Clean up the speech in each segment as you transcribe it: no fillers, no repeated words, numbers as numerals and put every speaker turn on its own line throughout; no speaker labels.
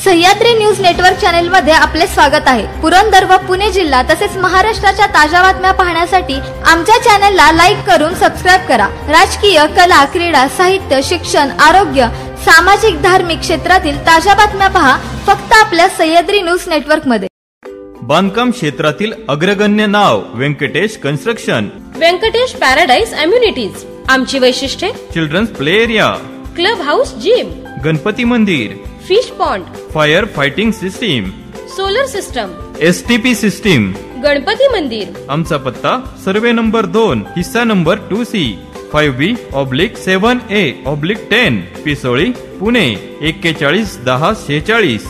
Sahyadri news network channel मध्ये आपले स्वागत आहे। पुरंदर व पुणे जिल्हा तसेच महाराष्ट्राच्या ताज्या बातम्या पाहण्यासाठी आमच्या चॅनलला लाईक करून सबस्क्राइब करा। राजकीय, कला, क्रीडा, साहित्य, शिक्षण, आरोग्य, सामाजिक, धार्मिक क्षेत्रातील ताज्या बातम्या पहा फक्त आपल्या सह्याद्री न्यूज नेटवर्क मध्ये।
बांधकाम क्षेत्रातील अग्रगण्य नाव Venkatesh construction,
Venkatesh paradise amenities. आमची वैशिष्ट्ये: children's play area, club house, gym,
Ganpati मंदिर,
fish pond,
fire fighting system,
solar system,
STP system,
Ganpati मंदिर।
आमचा पत्ता सर्वे नंबर 2, हिस्सा number 2C, 5B/7A/10, Pisoli, Pune 411046।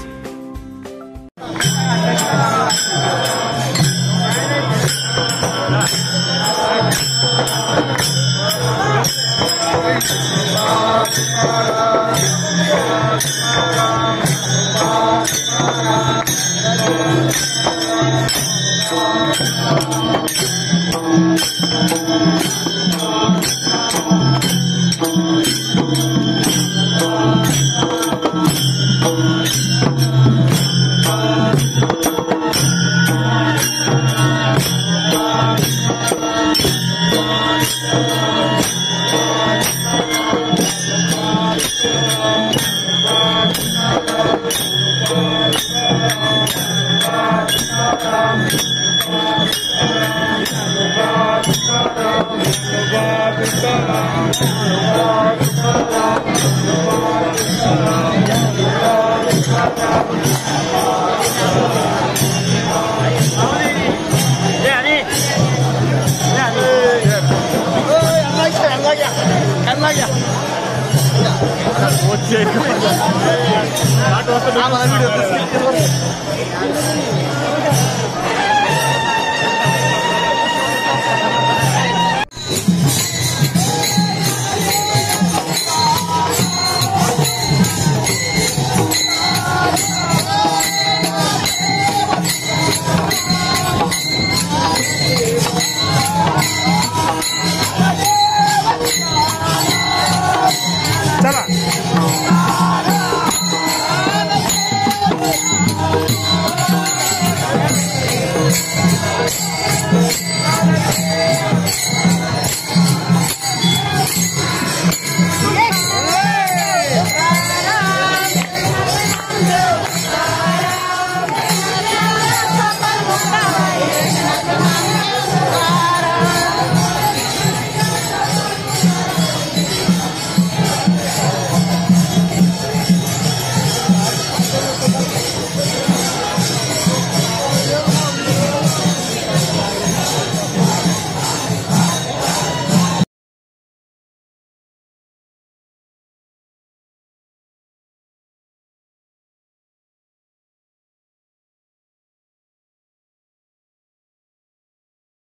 आम्हाला व्हिडिओ